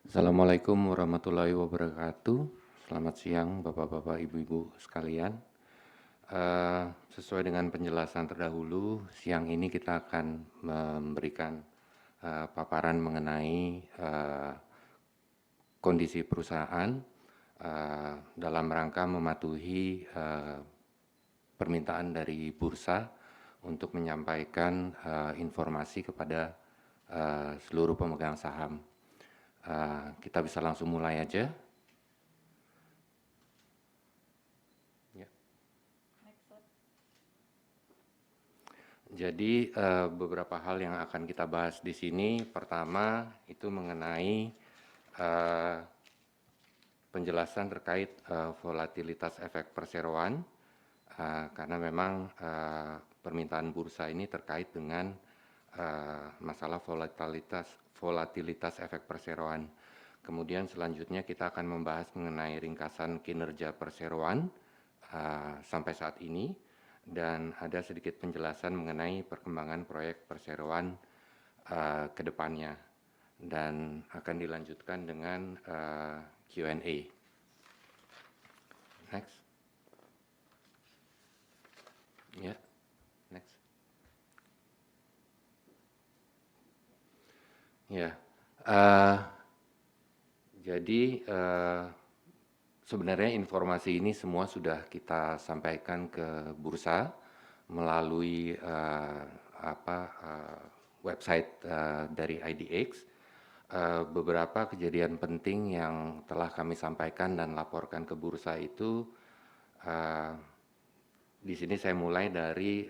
Assalamualaikum warahmatullahi wabarakatuh. Selamat siang Bapak-Bapak, Ibu-Ibu sekalian. Sesuai dengan penjelasan terdahulu, siang ini kita akan memberikan paparan mengenai kondisi perusahaan dalam rangka mematuhi permintaan dari bursa untuk menyampaikan informasi kepada seluruh pemegang saham. Kita bisa langsung mulai aja. Ya. Jadi beberapa hal yang akan kita bahas di sini. Pertama itu mengenai penjelasan terkait volatilitas efek perseroan, karena memang permintaan bursa ini terkait dengan masalah volatilitas efek perseroan. Kemudian selanjutnya kita akan membahas mengenai ringkasan kinerja perseroan sampai saat ini, dan ada sedikit penjelasan mengenai perkembangan proyek perseroan ke depannya, dan akan dilanjutkan dengan Q&A. Next. Ya, next. Ya, jadi sebenarnya informasi ini semua sudah kita sampaikan ke bursa melalui website dari IDX. Beberapa kejadian penting yang telah kami sampaikan dan laporkan ke bursa itu, di sini saya mulai dari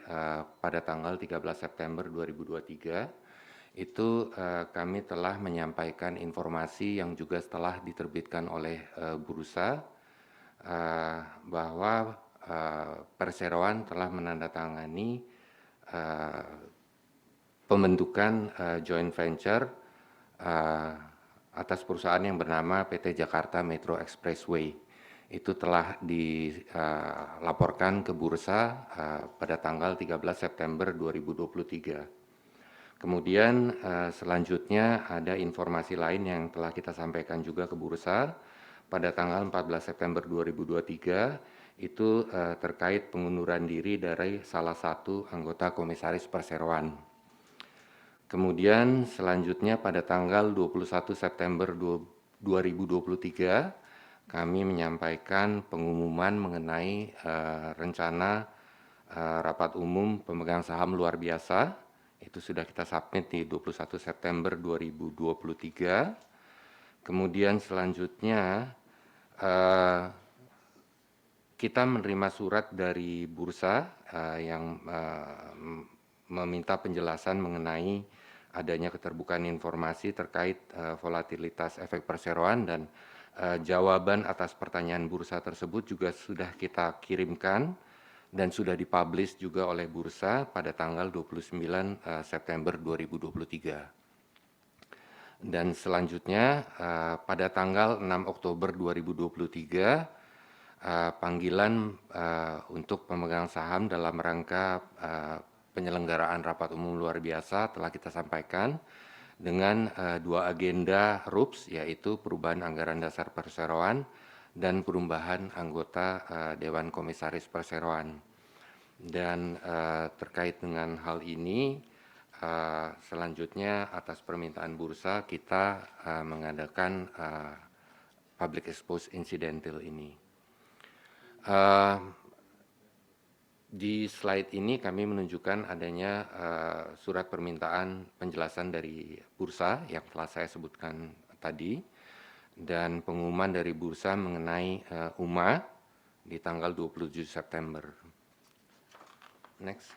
pada tanggal 13 September 2023, itu kami telah menyampaikan informasi yang juga setelah diterbitkan oleh bursa, bahwa perseroan telah menandatangani pembentukan joint venture atas perusahaan yang bernama PT Jakarta Metro Expressway. Itu telah dilaporkan ke bursa pada tanggal 13 September 2023. Kemudian selanjutnya ada informasi lain yang telah kita sampaikan juga ke bursa pada tanggal 14 September 2023, itu terkait pengunduran diri dari salah satu anggota komisaris perseroan. Kemudian selanjutnya pada tanggal 21 September 2023, kami menyampaikan pengumuman mengenai rencana rapat umum pemegang saham luar biasa. Itu sudah kita submit di 21 September 2023. Kemudian selanjutnya kita menerima surat dari bursa yang meminta penjelasan mengenai adanya keterbukaan informasi terkait volatilitas efek perseroan, dan jawaban atas pertanyaan bursa tersebut juga sudah kita kirimkan dan sudah dipublish juga oleh bursa pada tanggal 29 September 2023. Dan selanjutnya pada tanggal 6 Oktober 2023, panggilan untuk pemegang saham dalam rangka penyelenggaraan rapat umum luar biasa telah kita sampaikan dengan dua agenda RUPS, yaitu perubahan anggaran dasar perseroan dan perubahan anggota Dewan Komisaris Perseroan. Dan terkait dengan hal ini, selanjutnya atas permintaan bursa kita mengadakan public expose incidental ini. Di slide ini kami menunjukkan adanya surat permintaan penjelasan dari bursa yang telah saya sebutkan tadi, dan pengumuman dari bursa mengenai UMA di tanggal 27 September. Next.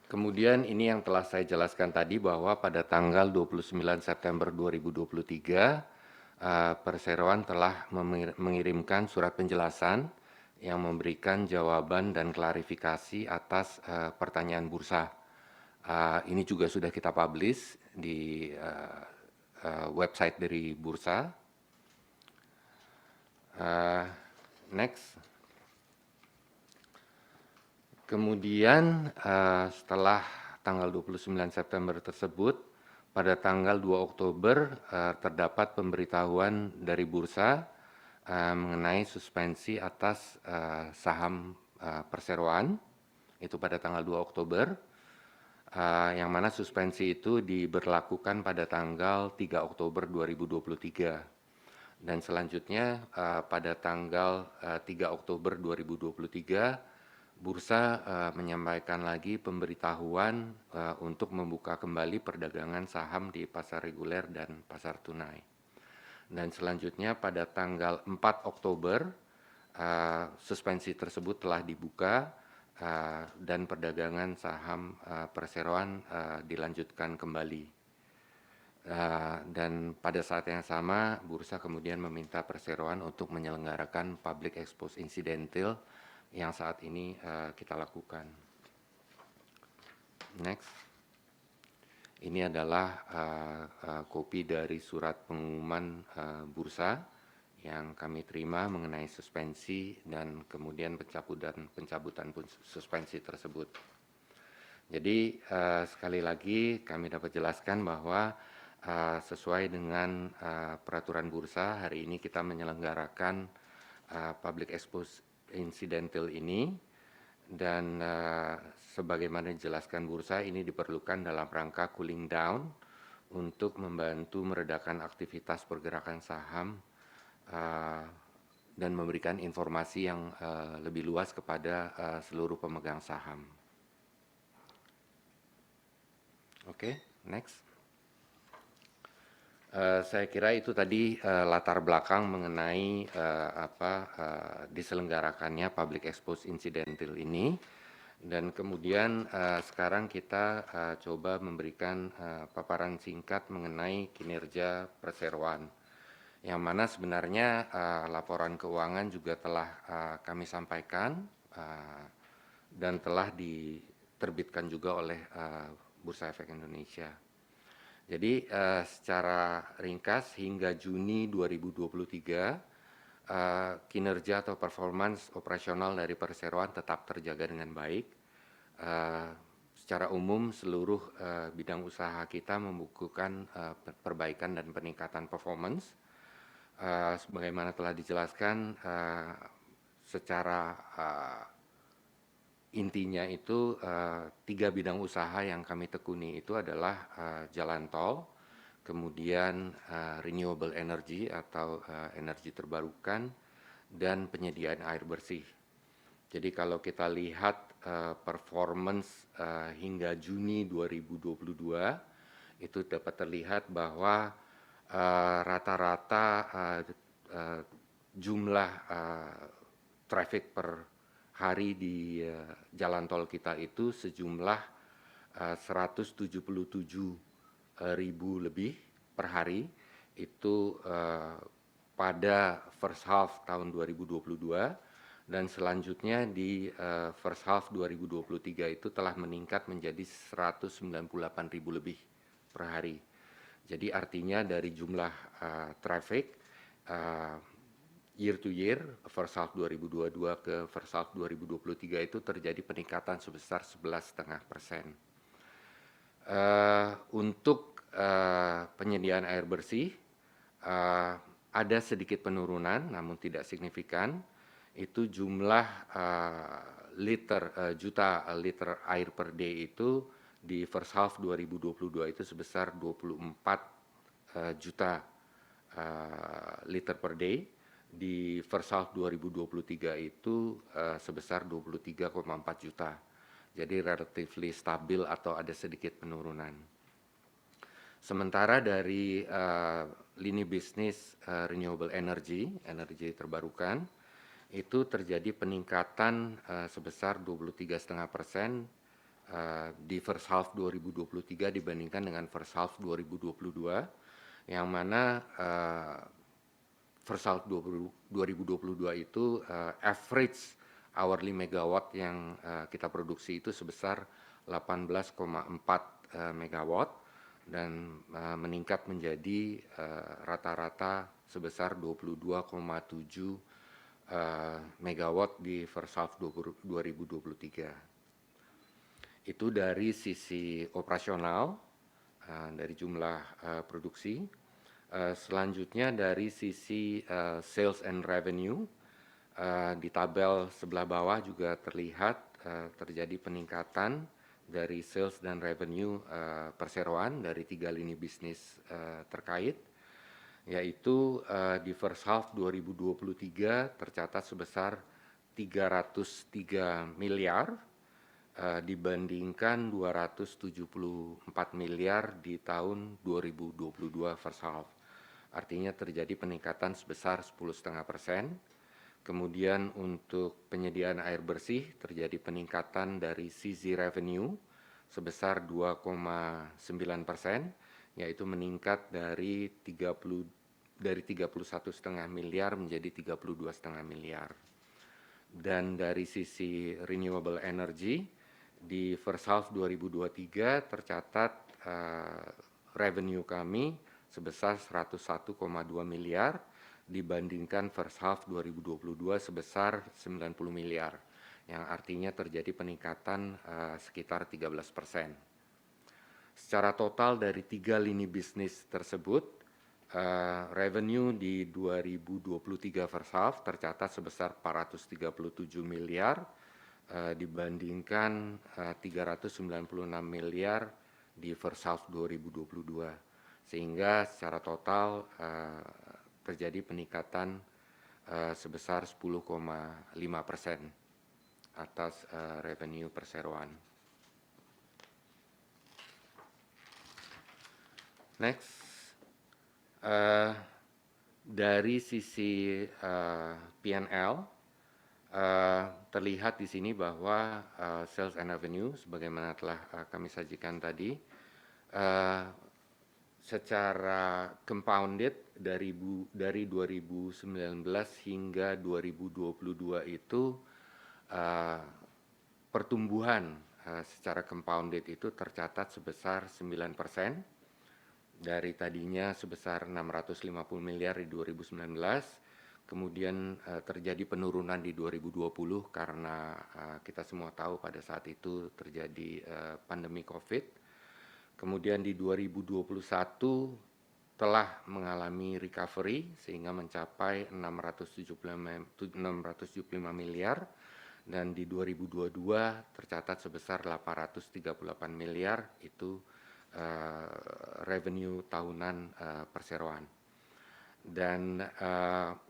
Kemudian ini yang telah saya jelaskan tadi, bahwa pada tanggal 29 September 2023, perseroan telah mengirimkan surat penjelasan yang memberikan jawaban dan klarifikasi atas pertanyaan bursa. Ini juga sudah kita publish di website dari bursa. Next. Kemudian setelah tanggal 29 September tersebut, Pada tanggal 2 Oktober terdapat pemberitahuan dari bursa mengenai suspensi atas saham perseroan, itu pada tanggal 2 Oktober, yang mana suspensi itu diberlakukan pada tanggal 3 Oktober 2023. Dan selanjutnya pada tanggal 3 Oktober 2023, bursa menyampaikan lagi pemberitahuan untuk membuka kembali perdagangan saham di pasar reguler dan pasar tunai. Dan selanjutnya pada tanggal 4 Oktober, suspensi tersebut telah dibuka dan perdagangan saham perseroan dilanjutkan kembali. Dan pada saat yang sama, bursa kemudian meminta perseroan untuk menyelenggarakan public expose incidental yang saat ini kita lakukan. Next. Ini adalah kopi dari surat pengumuman bursa yang kami terima mengenai suspensi dan kemudian pencabutan suspensi tersebut. Jadi sekali lagi kami dapat jelaskan bahwa sesuai dengan peraturan bursa, hari ini kita menyelenggarakan public expose incidental ini, dan sebagaimana dijelaskan bursa, ini diperlukan dalam rangka cooling down untuk membantu meredakan aktivitas pergerakan saham dan memberikan informasi yang lebih luas kepada seluruh pemegang saham. Oke, next. Saya kira itu tadi latar belakang mengenai diselenggarakannya public expose incidental ini, dan kemudian sekarang kita coba memberikan paparan singkat mengenai kinerja perseroan, yang mana sebenarnya laporan keuangan juga telah kami sampaikan dan telah diterbitkan juga oleh Bursa Efek Indonesia. Jadi secara ringkas hingga Juni 2023 kinerja atau performance operasional dari perseroan tetap terjaga dengan baik. Secara umum seluruh bidang usaha kita membukukan perbaikan dan peningkatan performance. Sebagaimana telah dijelaskan, secara intinya itu 3 bidang usaha yang kami tekuni itu adalah jalan tol, kemudian renewable energy atau energi terbarukan, dan penyediaan air bersih. Jadi kalau kita lihat performance hingga Juni 2022, itu dapat terlihat bahwa rata-rata jumlah traffic per hari di jalan tol kita itu sejumlah 177.000 lebih per hari, itu pada first half tahun 2022, dan selanjutnya di first half 2023 itu telah meningkat menjadi 198.000 lebih per hari. Jadi artinya dari jumlah traffic year to year, first half 2022 ke first half 2023 itu terjadi peningkatan sebesar 11,5%. Untuk penyediaan air bersih, ada sedikit penurunan namun tidak signifikan. Itu jumlah juta liter air per day itu di first half 2022 itu sebesar 24 juta liter per day. Di first half 2023 itu sebesar 23,4 juta. Jadi relatively stabil atau ada sedikit penurunan. Sementara dari lini bisnis renewable energy, energi terbarukan, itu terjadi peningkatan sebesar 23,5% di first half 2023 dibandingkan dengan first half 2022, yang mana first half 2022 itu average hourly megawatt yang kita produksi itu sebesar 18,4 megawatt, dan meningkat menjadi rata-rata sebesar 22,7 megawatt di first half 2023. Itu dari sisi operasional. dari jumlah produksi. Selanjutnya dari sisi sales and revenue, di tabel sebelah bawah juga terlihat terjadi peningkatan dari sales dan revenue perseroan dari 3 lini bisnis terkait, yaitu di first half 2023 tercatat sebesar 303 miliar dibandingkan 274 miliar di tahun 2022 first half. Artinya terjadi peningkatan sebesar 10,5%. Kemudian untuk penyediaan air bersih terjadi peningkatan dari sisi revenue sebesar 2,9%, yaitu meningkat dari 31,5 miliar menjadi 32,5 miliar. Dan dari sisi renewable energy di first half 2023 tercatat revenue kami sebesar 101,2 miliar dibandingkan first half 2022 sebesar 90 miliar, yang artinya terjadi peningkatan sekitar 13%. Secara total dari 3 lini bisnis tersebut, revenue di 2023 first half tercatat sebesar 437 miliar dibandingkan 396 miliar di first half 2022, sehingga secara total terjadi peningkatan sebesar 10,5% atas revenue perseroan. Next, dari sisi P&L terlihat di sini bahwa sales and revenue sebagaimana telah kami sajikan tadi secara compounded dari 2019 hingga 2022 itu pertumbuhan secara compounded itu tercatat sebesar 9%. Dari tadinya sebesar 650 miliar di 2019, kemudian terjadi penurunan di 2020 karena kita semua tahu pada saat itu terjadi pandemi COVID. Kemudian di 2021 telah mengalami recovery sehingga mencapai 675 miliar, dan di 2022 tercatat sebesar 838 miliar, itu revenue tahunan perseroan. Dan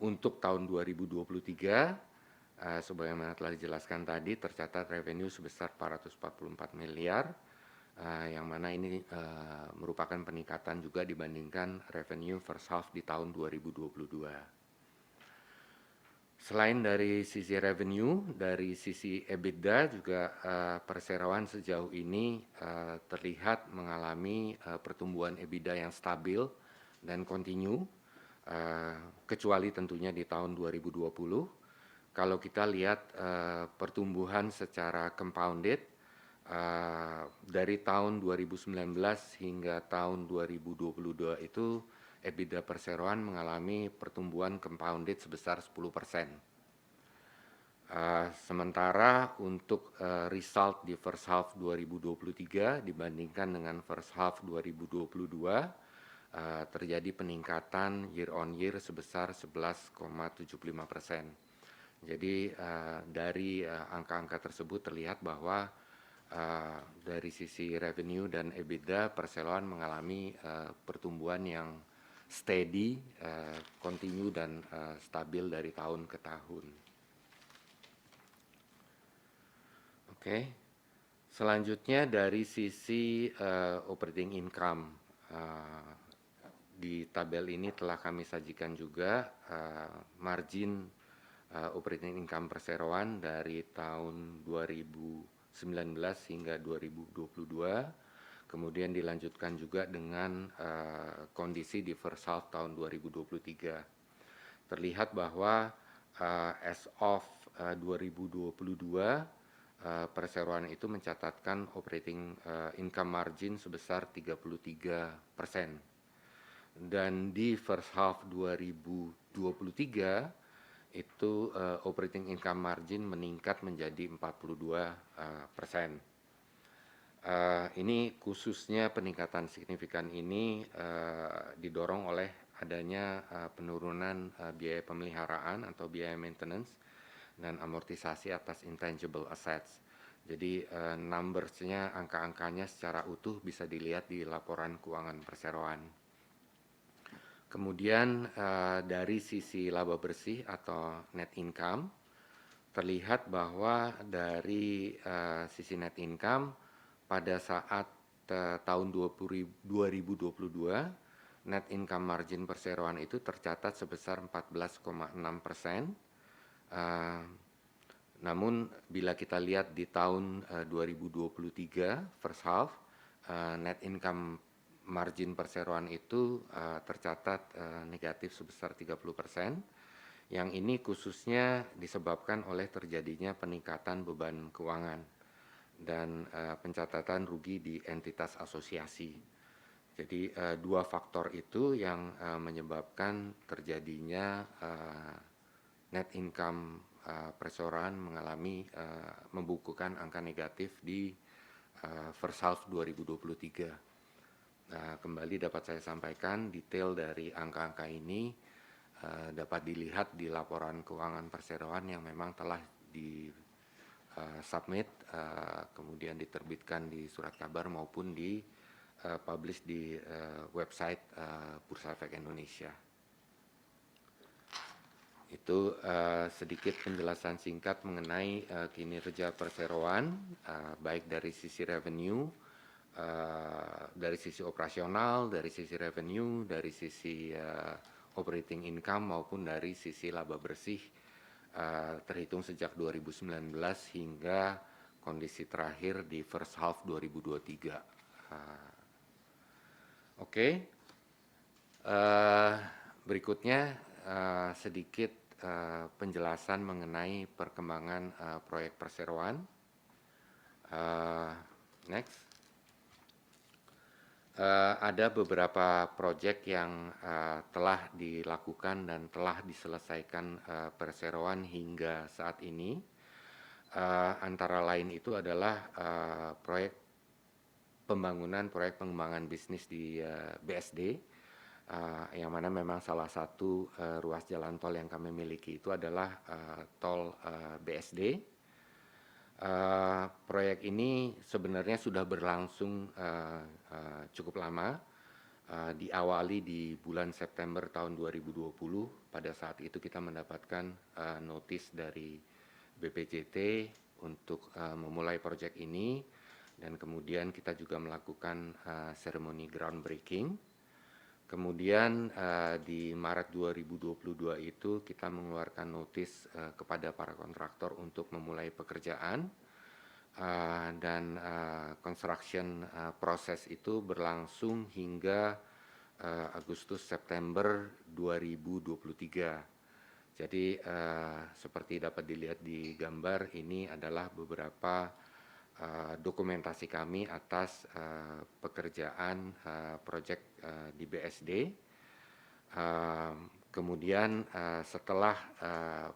untuk tahun 2023 sebagaimana telah dijelaskan tadi tercatat revenue sebesar 444 miliar, yang mana ini merupakan peningkatan juga dibandingkan revenue first half di tahun 2022. Selain dari sisi revenue, dari sisi EBITDA juga perseroan sejauh ini terlihat mengalami pertumbuhan EBITDA yang stabil dan kontinu, kecuali tentunya di tahun 2020. Kalau kita lihat pertumbuhan secara compounded dari tahun 2019 hingga tahun 2022 itu EBITDA perseroan mengalami pertumbuhan compounded sebesar 10%. Sementara untuk result di first half 2023 dibandingkan dengan first half 2022 terjadi peningkatan year on year sebesar 11,75%. Jadi dari angka-angka tersebut terlihat bahwa dari sisi revenue dan EBITDA perseroan mengalami pertumbuhan yang steady, continue dan stabil dari tahun ke tahun. Oke. Selanjutnya dari sisi operating income, di tabel ini telah kami sajikan juga margin operating income perseroan dari tahun 2019 hingga 2022, kemudian dilanjutkan juga dengan kondisi di first half tahun 2023. Terlihat bahwa as of 2022 perseroan itu mencatatkan operating income margin sebesar 33%. Dan di first half 2023 itu operating income margin meningkat menjadi 42%. Ini khususnya peningkatan signifikan ini didorong oleh adanya penurunan biaya pemeliharaan atau biaya maintenance dan amortisasi atas intangible assets. Jadi numbers-nya, angka-angkanya secara utuh bisa dilihat di laporan keuangan perseroan. Kemudian dari sisi laba bersih atau net income, terlihat bahwa dari sisi net income pada saat tahun 2022, net income margin perseroan itu tercatat sebesar 14,6%. Namun bila kita lihat di tahun 2023 first half, net income margin perseroan itu tercatat negatif sebesar 30%. Yang ini khususnya disebabkan oleh terjadinya peningkatan beban keuangan dan pencatatan rugi di entitas asosiasi. Jadi dua faktor itu yang menyebabkan terjadinya net income perseroan mengalami membukukan angka negatif di first half 2023. Kembali dapat saya sampaikan detail dari angka-angka ini dapat dilihat di laporan keuangan perseroan yang memang telah di submit, kemudian diterbitkan di surat kabar maupun di publish di website Bursa Efek Indonesia. Itu sedikit penjelasan singkat mengenai kinerja perseroan, baik dari sisi revenue, dari sisi operasional, dari sisi revenue, dari sisi operating income maupun dari sisi laba bersih terhitung sejak 2019 hingga kondisi terakhir di first half 2023. Oke. Berikutnya sedikit penjelasan mengenai perkembangan proyek perseroan. Next. Ada beberapa proyek yang telah dilakukan dan telah diselesaikan perseroan hingga saat ini. Antara lain itu adalah proyek pengembangan bisnis di BSD, yang mana memang salah satu ruas jalan tol yang kami miliki itu adalah tol BSD. Proyek ini sebenarnya sudah berlangsung cukup lama, diawali di bulan September tahun 2020. Pada saat itu kita mendapatkan notis dari BPJT untuk memulai proyek ini, dan kemudian kita juga melakukan seremoni groundbreaking. Kemudian di Maret 2022 itu kita mengeluarkan notis kepada para kontraktor untuk memulai pekerjaan, dan construction proses itu berlangsung hingga Agustus September 2023. Jadi seperti dapat dilihat di gambar, ini adalah beberapa dokumentasi kami atas pekerjaan proyek di BSD. Kemudian setelah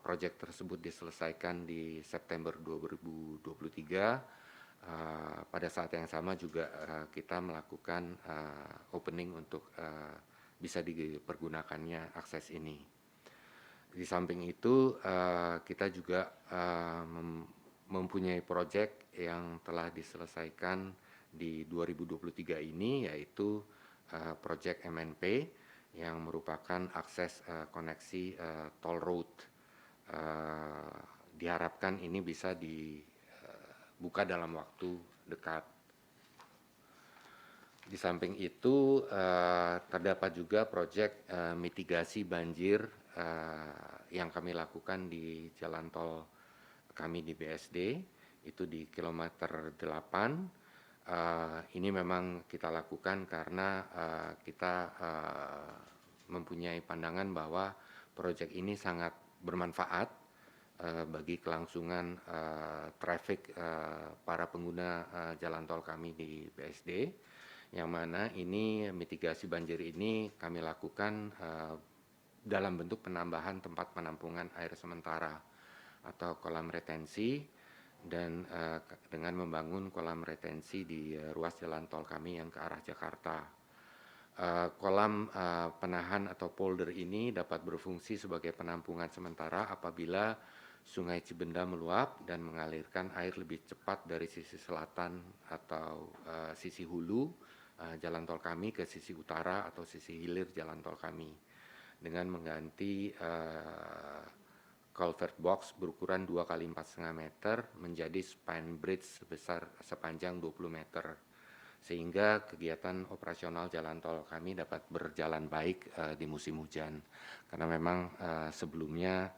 proyek tersebut diselesaikan di September 2023, pada saat yang sama juga kita melakukan opening untuk bisa dipergunakannya akses ini. Di samping itu kita juga mempunyai proyek yang telah diselesaikan di 2023 ini, yaitu proyek MNP yang merupakan akses koneksi toll road. Diharapkan ini bisa dibuka dalam waktu dekat. Di samping itu terdapat juga proyek mitigasi banjir yang kami lakukan di jalan tol kami di BSD, itu di kilometer 8. Ini memang kita lakukan karena kita mempunyai pandangan bahwa proyek ini sangat bermanfaat bagi kelangsungan traffic para pengguna jalan tol kami di BSD, yang mana ini mitigasi banjir ini kami lakukan dalam bentuk penambahan tempat penampungan air sementara atau kolam retensi, dan dengan membangun kolam retensi di ruas jalan tol kami yang ke arah Jakarta. Kolam penahan atau polder ini dapat berfungsi sebagai penampungan sementara apabila Sungai Cibenda meluap dan mengalirkan air lebih cepat dari sisi selatan atau sisi hulu jalan tol kami ke sisi utara atau sisi hilir jalan tol kami dengan mengganti culvert box berukuran 2 kali 4,5 meter menjadi span bridge sepanjang 20 meter, sehingga kegiatan operasional jalan tol kami dapat berjalan baik di musim hujan. Karena memang sebelumnya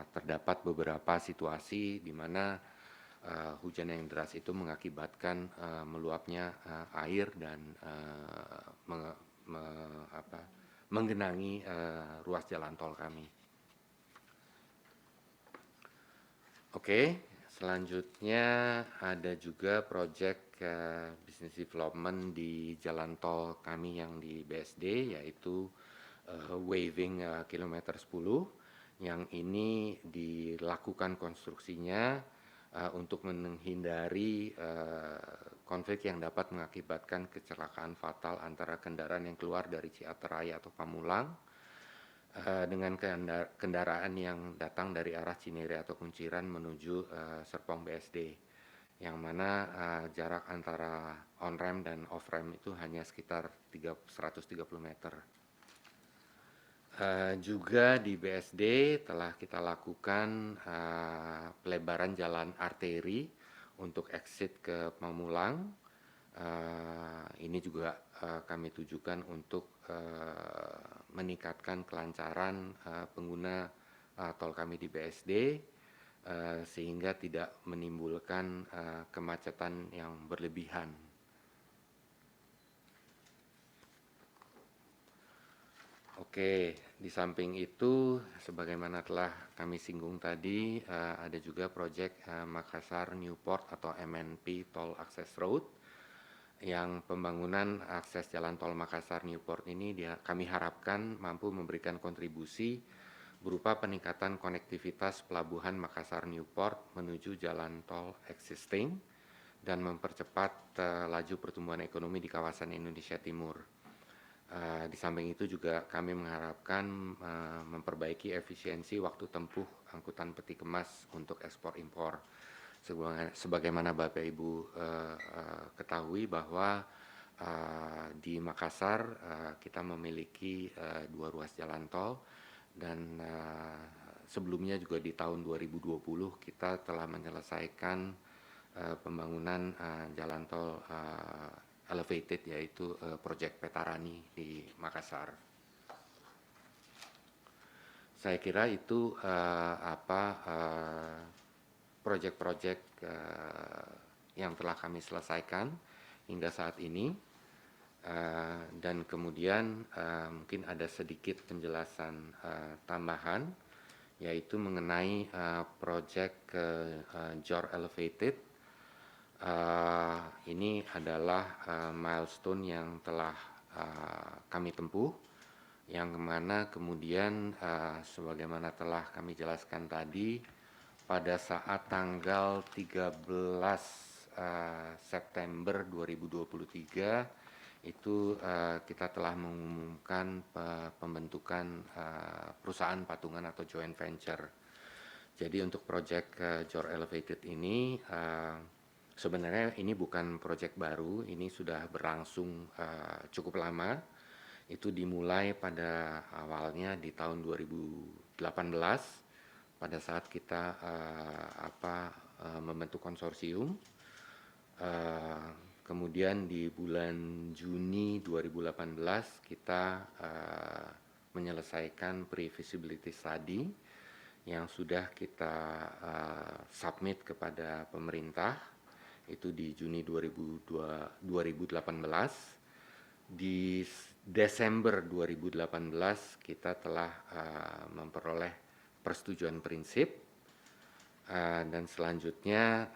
terdapat beberapa situasi di mana hujan yang deras itu mengakibatkan meluapnya air dan menggenangi ruas jalan tol kami. Oke, selanjutnya ada juga proyek business development di jalan tol kami yang di BSD, yaitu Waving kilometer 10, yang ini dilakukan konstruksinya untuk menghindari konflik yang dapat mengakibatkan kecelakaan fatal antara kendaraan yang keluar dari Ciater Raya atau Pamulang dengan kendaraan yang datang dari arah Cinere atau Kunciran menuju Serpong BSD, yang mana jarak antara on-ramp dan off-ramp itu hanya sekitar 130 meter. Juga di BSD telah kita lakukan pelebaran jalan arteri untuk exit ke Pamulang. Ini juga kami tujukan untuk meningkatkan kelancaran pengguna tol kami di BSD sehingga tidak menimbulkan kemacetan yang berlebihan. Oke, di samping itu sebagaimana telah kami singgung tadi ada juga proyek Makassar Newport atau MNP Toll Access Road, yang pembangunan akses jalan tol Makassar Newport ini kami harapkan mampu memberikan kontribusi berupa peningkatan konektivitas pelabuhan Makassar Newport menuju jalan tol existing dan mempercepat laju pertumbuhan ekonomi di kawasan Indonesia Timur. Di samping itu juga kami mengharapkan memperbaiki efisiensi waktu tempuh angkutan peti kemas untuk ekspor impor. Sebagaimana Bapak Ibu ketahui bahwa di Makassar kita memiliki 2 ruas jalan tol, dan sebelumnya juga di tahun 2020 kita telah menyelesaikan pembangunan jalan tol elevated, yaitu proyek Petarani di Makassar. Saya kira itu proyek-proyek yang telah kami selesaikan hingga saat ini, dan kemudian mungkin ada sedikit penjelasan tambahan, yaitu mengenai proyek JOR Elevated. Ini adalah milestone yang telah kami tempuh, yang mana kemudian sebagaimana telah kami jelaskan tadi, pada saat tanggal 13 September 2023 itu kita telah mengumumkan pembentukan perusahaan patungan atau joint venture. Jadi untuk proyek JOR Elevated ini sebenarnya ini bukan proyek baru, ini sudah berlangsung cukup lama. Itu dimulai pada awalnya di tahun 2018 pada saat kita membentuk konsorsium. Kemudian di bulan Juni 2018 kita menyelesaikan pre-feasibility study yang sudah kita submit kepada pemerintah, itu di Juni 2018. Di Desember 2018 kita telah memperoleh persetujuan prinsip, dan selanjutnya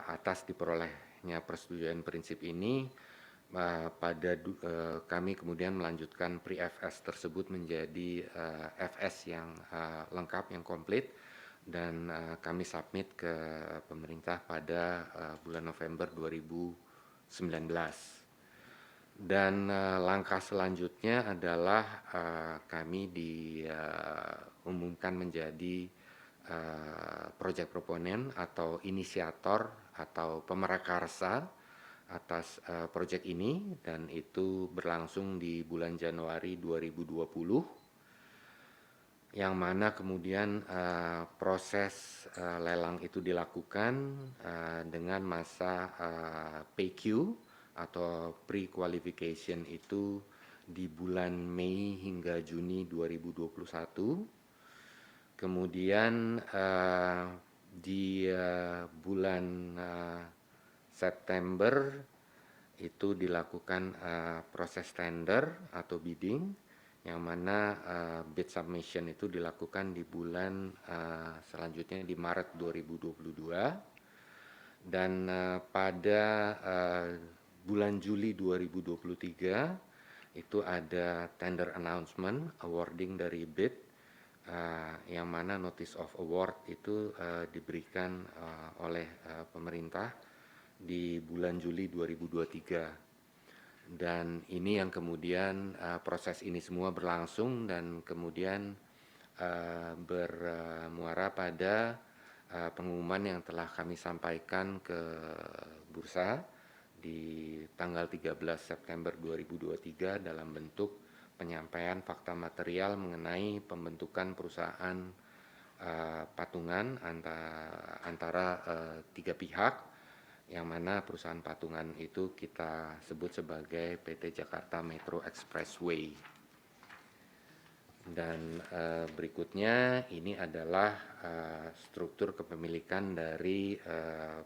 atas diperolehnya persetujuan prinsip ini kami kemudian melanjutkan pre-FS tersebut menjadi FS yang lengkap, yang komplit, dan kami submit ke pemerintah pada bulan November 2019. Dan langkah selanjutnya adalah kami diumumkan menjadi project proponent atau inisiator atau pemerakarsa atas project ini, dan itu berlangsung di bulan Januari 2020, yang mana kemudian proses lelang itu dilakukan dengan masa PQ atau pre-qualification itu di bulan Mei hingga Juni 2021. Kemudian di bulan September itu dilakukan proses tender atau bidding, yang mana bid submission itu dilakukan di bulan selanjutnya di Maret 2022. Dan pada bulan Juli 2023 itu ada tender announcement awarding dari bid, yang mana notice of award itu diberikan oleh pemerintah di bulan Juli 2023. Dan ini yang kemudian proses ini semua berlangsung dan kemudian bermuara pada pengumuman yang telah kami sampaikan ke bursa di tanggal 13 September 2023 dalam bentuk penyampaian fakta material mengenai pembentukan perusahaan patungan antara tiga pihak, yang mana perusahaan patungan itu kita sebut sebagai PT Jakarta Metro Expressway. Dan berikutnya ini adalah struktur kepemilikan dari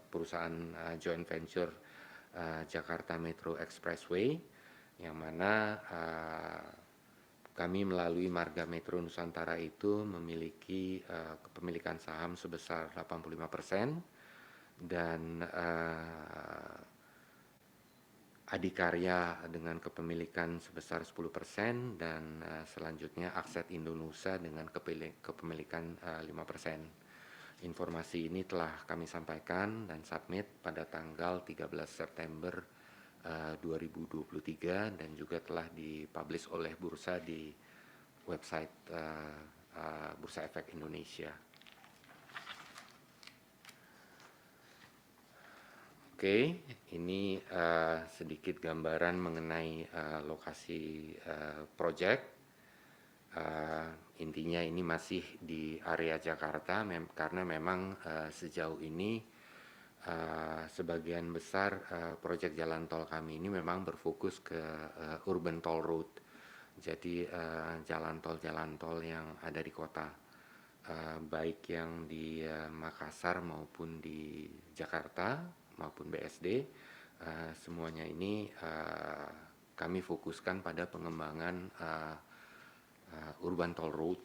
perusahaan joint venture Jakarta Metro Expressway, yang mana kami melalui Marga Metro Nusantara itu memiliki kepemilikan saham sebesar 85%, dan Adikarya dengan kepemilikan sebesar 10%, dan selanjutnya Akset Indonesia dengan kepemilikan 5%. Informasi ini telah kami sampaikan dan submit pada tanggal 13 September 2023 dan juga telah dipublish oleh bursa di website Bursa Efek Indonesia. Oke, ini sedikit gambaran mengenai lokasi project. Intinya ini masih di area Jakarta, karena memang sejauh ini sebagian besar project jalan tol kami ini memang berfokus ke urban toll road. Jadi jalan tol yang ada di kota, baik yang di Makassar maupun di Jakarta maupun BSD, semuanya ini kami fokuskan pada pengembangan urban toll road.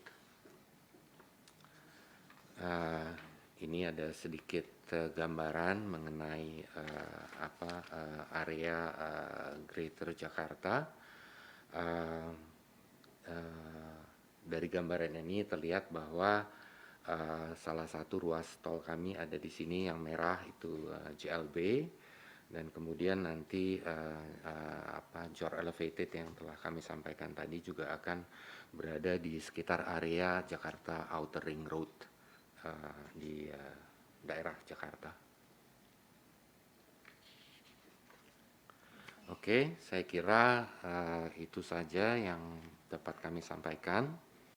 Ini ada sedikit gambaran mengenai area Greater Jakarta. Dari gambaran ini terlihat bahwa salah satu ruas tol kami ada di sini yang merah itu JLB, dan kemudian nanti Jor Elevated yang telah kami sampaikan tadi juga akan berada di sekitar area Jakarta Outer Ring Road di daerah Jakarta. Oke, saya kira itu saja yang dapat kami sampaikan.